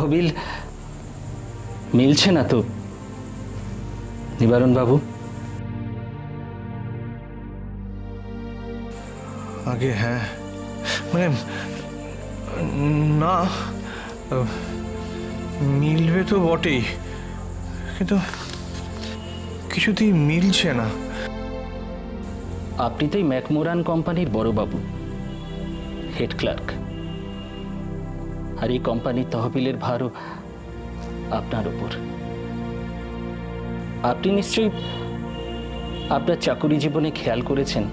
তহবিল মিলছে না তো নিবারণ বাবু? আগে হ্যাঁ, মানে না, মিলবে তো বটেই, কিন্তু কিছুতেই মিলছে না। আপনি তো এই ম্যাকমোরান কোম্পানির বড়বাবু, হেড ক্লার্ক, আর এই কোম্পানির তহবিলের ভারও আপনার উপর। আপনি নিশ্চয়ই আপনার চাকুরি জীবনে খেয়াল করেছেন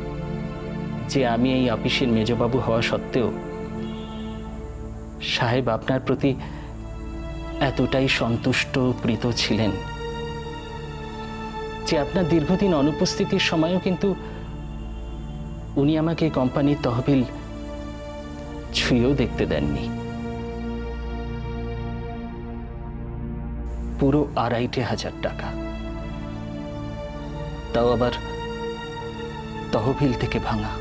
যে আমি এই অফিসের মেজবাবু হওয়া সত্ত্বেও সাহেব আপনার প্রতি এতটাই সন্তুষ্ট প্রীত ছিলেন যে আপনার দীর্ঘদিন অনুপস্থিতির সময়ও কিন্তু উনি আমাকে কোম্পানির তহবিল ছুঁয়েও দেখতে দেননি। পুরো 2,500 টাকা, তাও আবার তহবিল থেকে ভাঙা।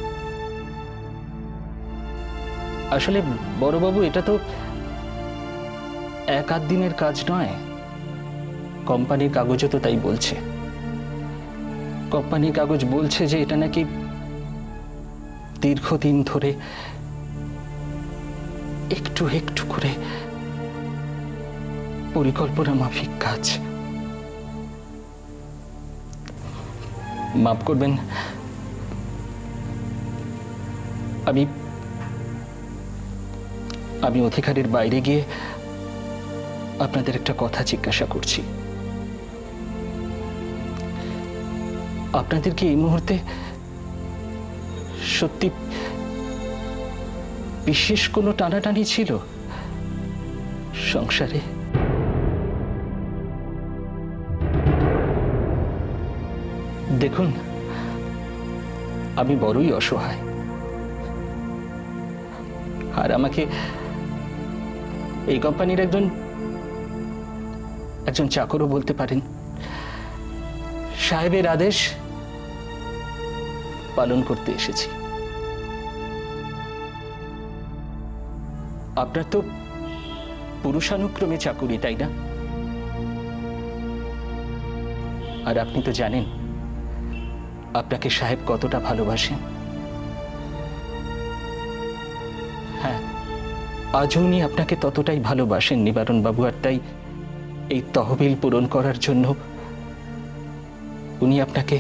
আসলে বড়বাবু, এটা তো এক আধ দিনের কাজ নয়। কোম্পানির কাগজও তো তাই বলছে। কোম্পানির কাগজ বলছে যে এটা নাকি দীর্ঘদিন ধরে একটু একটু করে পরিকল্পনা মাফিক কাজ। মাফ করবেন, আমি আমি অধিকারের বাইরে গিয়ে আপনাদের একটা কথা জিজ্ঞাসা করছি। আপনাদের কি এই মুহূর্তে সত্যি বিশেষ কোনো টানাটানি ছিল সংসারে? দেখুন, আমি বড়ই অসহায়, আর আমাকে এই কোম্পানির একজন চাকরও বলতে পারেন। সাহেবের আদেশ পালন করতে এসেছি। আপনার তো পুরুষানুক্রমে চাকুরি, তাই না? আর আপনি তো জানেন আপনাকে সাহেব কতটা ভালোবাসেন। হ্যাঁ, আজও উনি আপনাকে ততটাই ভালোবাসেন নিবারণ বাবু, আর তাই এই তহবিল পূরণ করার জন্য উনি আপনাকে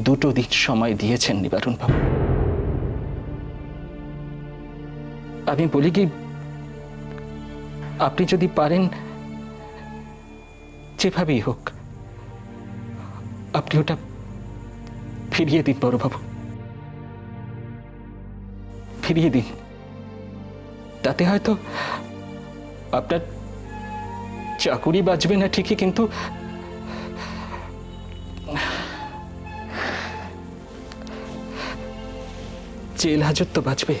দুটো দিন সময় দিয়েছেন নিবারণ বাবু। আমি বলি কি, আপনি যদি পারেন যেভাবেই হোক আপনি ওটা ফিরিয়ে দিন বড়বাবু, ফিরিয়ে দিন। তাতে হয়তো আপনার চাকুরি বাঁচবে না ঠিকই, কিন্তু জেল হাজত তো বাঁচবে।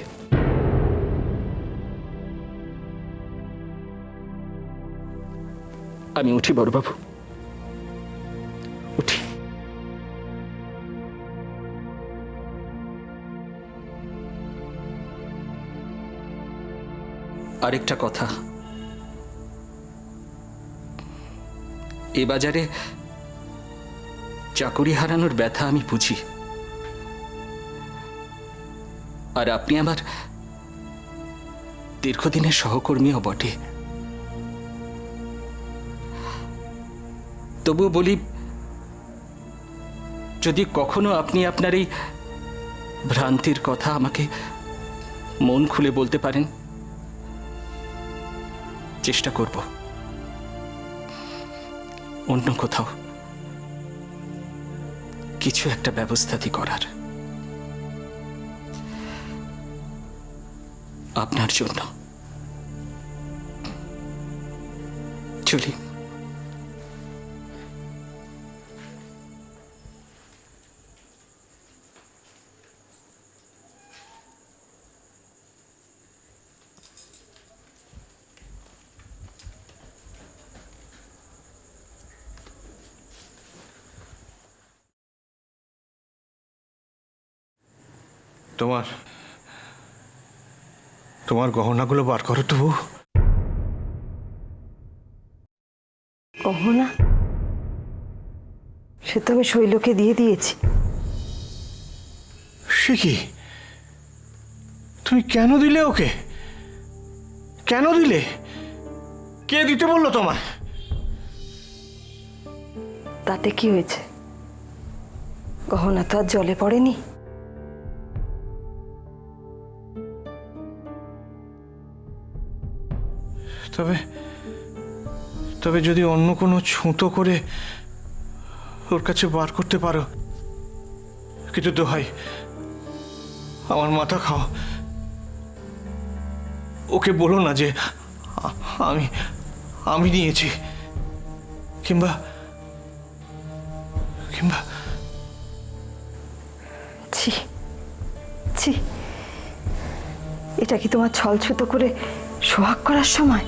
আমি উঠি বড়বাবু, উঠি। আরেকটা কথা, এ বাজারে চাকুরি হারানোর ব্যথা আমি বুঝি, আর আপনি আমার দীর্ঘদিনের সহকর্মীও বটে। তবুও বলি, যদি কখনো আপনি আপনার এই ভ্রান্তির কথা আমাকে মন খুলে বলতে পারেন, চেষ্টা করব অন্য কোথাও কিছু একটা ব্যবস্থাতি করার আপনার জন্য। চলি। তোমার তোমার গহনাগুলো বার করো তো বউ। গহনা সে তো আমি শৈলকে দিয়ে দিয়েছি। সে কি, তুমি কেন দিলে ওকে? কেন দিলে? কে দিতে বললো তোমায়? তাতে কি হয়েছে? গহনা তো আর জলে পড়েনি। তবে তবে যদি অন্য কোনো ছুতো করে ওর কাছে বার করতে পারো, কিন্তু দোহাই, আমার মাথা খাও। ওকে বলো না যে আমি আমি নিয়েছি, কিংবা কিংবা ছি ছি, এটা কি তোমার ছলছুতো করে সোহাগ করার সময়?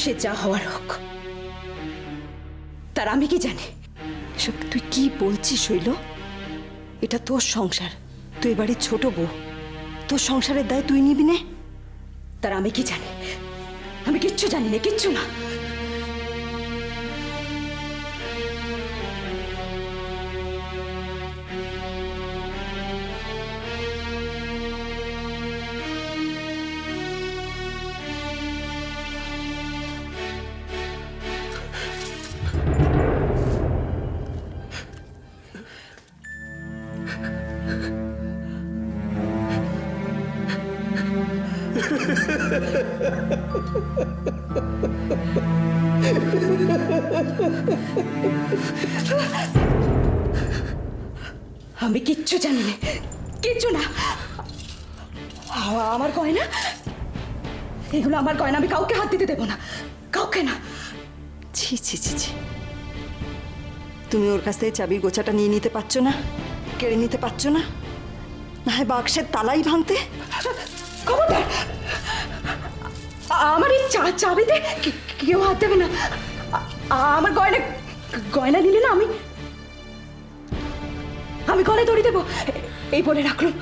সে যা হওয়ার হোক, তার আমি কি জানি? এসব তুই কি বলছিস শৈল? এটা তোর সংসার, তুই বাড়ির ছোট বউ, তোর সংসারের দায় তুই নিবি নে। তার আমি কি জানি? আমি কিচ্ছু জানি না, কিচ্ছু না। আমি কিচ্ছু জানি না, কিচ্ছু না। আমার গয়না, এগুলো আমার গয়না, আমি কাউকে হাত দিতে দেবো না, কাউকে না। ছি ছি ছি ছি, তুমি ওর কাছ থেকে চাবির গোছাটা নিয়ে নিতে পারছো না? কেড়ে নিতে পারছো না? না হয় বাক্সের তালাই ভাঙতে। খবরদার, আমার এই চাবিতে কেউ হাত দেবে না। আমার গয়না, গয়না নিলে না আমি আমি গলায় দড়ি দেবো, এই বলে রাখলাম।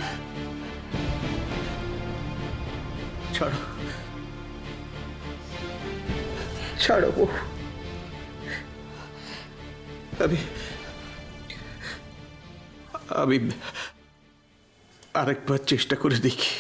ছাড়ো, ছাড়ো বউ। আমি আমি আরেকবার চেষ্টা করে দেখি।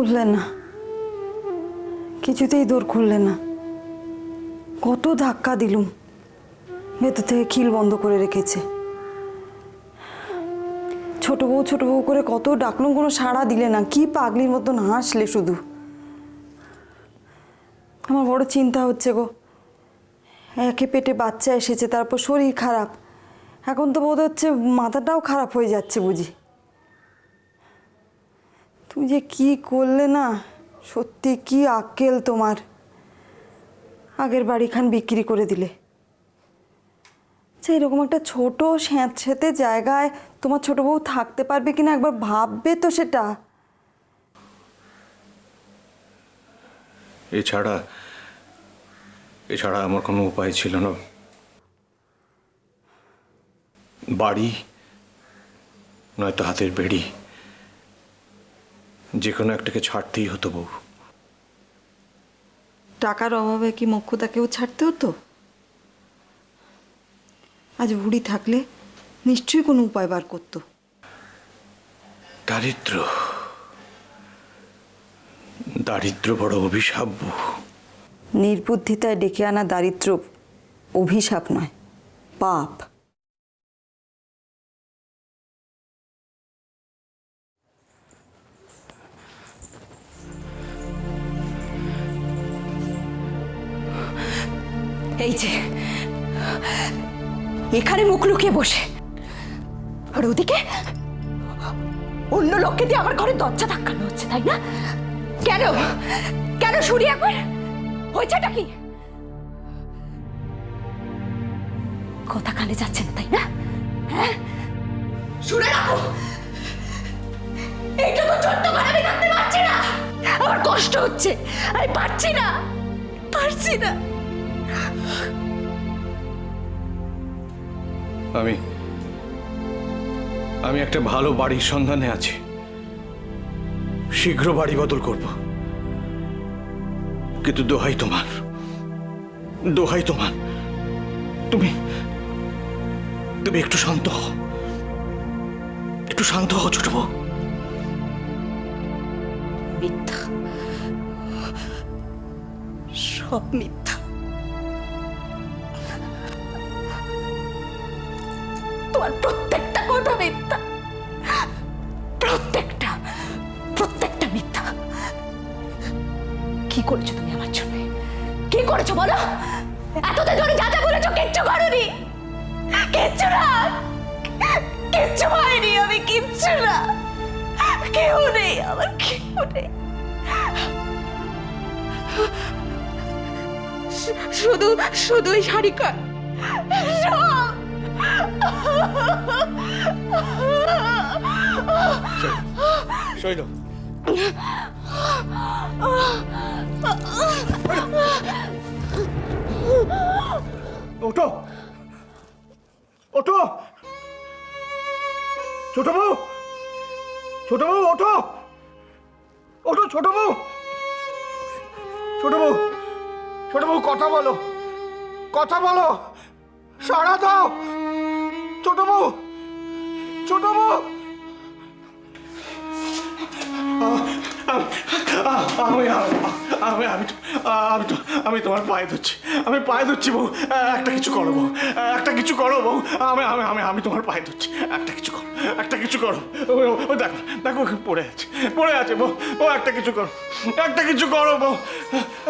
খুললে না, কিছুতেই দৌড় খুললে না। কত ধাক্কা দিলুম, ভেতর থেকে খিল বন্ধ করে রেখেছে। ছোট বউ করে কত ডাকলুম, কোনো সাড়া দিলে না। কি পাগলির মতন হাসলে শুধু। আমার বড় চিন্তা হচ্ছে গো। একে পেটে বাচ্চা এসেছে, তারপর শরীর খারাপ, এখন তো বোধ হচ্ছে মাথাটাও খারাপ হয়ে যাচ্ছে বুঝি। তুমি যে কি করলে না, সত্যি কি আক্কেল তোমার। আগের বাড়িখান বিক্রি করে দিলে। আচ্ছা, এরকম একটা ছোট স্যাঁতস্যাঁতে জায়গায় তোমার ছোট বউ থাকতে পারবে কিনা একবার ভাববে তো সেটা। এছাড়া আমার কোনো উপায় ছিল না। বাড়ি নয়তো হাতের বেড়ি, যে কোনো একটাকে ছাড়তেই হতো বউ। টাকার অভাবে কি মোক্ষদাকেও ছাড়তে হতো? আজ বুড়ি থাকলে নিশ্চয়ই কোনো উপায় বার করতো। দারিদ্র বড় অভিশাপ বউ। নির্বুদ্ধিতায় ডেকে আনা দারিদ্র অভিশাপ নয়, পাপ। এই যে এখানে মুখ লুকিয়ে বসে, আর ওদিকে অন্য লোককে দিয়ে আমার ঘরে দরজা ধাক্কানো হচ্ছে, তাই না? কেন কেন শুনি একবার, হয়েছেটা কি? কথা কানে যাচ্ছে না, তাই না? হ্যাঁ, শুনে রাখো, এইটা তো ছোট্ট ঘরে আমি থাকতে পারছি না। আমার কষ্ট হচ্ছে, আমি পারছি না। আমি একটা ভালো বাড়ির সন্ধানে আছি। শীঘ্র বাড়ি বদল করব, কিন্তু দোহাই তোমার, তুমি একটু শান্ত হও ছোট বউ। মিথ্যা, সব মিথ্যা। তোমার প্রত্যেকটা কথা মিথ্যা, প্রত্যেকটা মিথ্যা। কি করেছো তুমি আমার জন্য? কি করেছো বলো? এতদিন ধরে যা বলেছো কিচ্ছু করোনি, কিচ্ছু না, কিচ্ছু হয়নি। আমি কিচ্ছু না, কেউ নেই আমার, কেউ নেই। শুধু ওই শাড়ি কর, শৈল, ওঠো ছোট বউ, ওঠো ছোট বউ, কথা বলো, সাড়া দাও ছোট বউ। আমি তোমার পায়ে ধরছি বউ, একটা কিছু করো বউ, আমি তোমার পায়ে ধরছি, একটা কিছু করো। দেখো পড়ে আছে বউ, একটা কিছু করো বউ,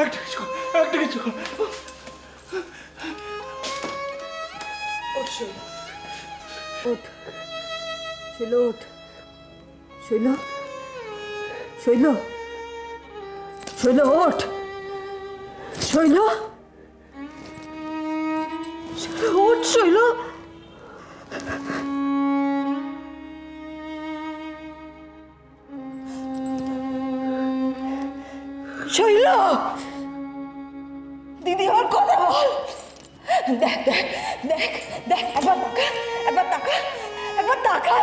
একটা কিছু করো। শৈল, দিদি আমার কথা বল। দেখ, একবার তাকা,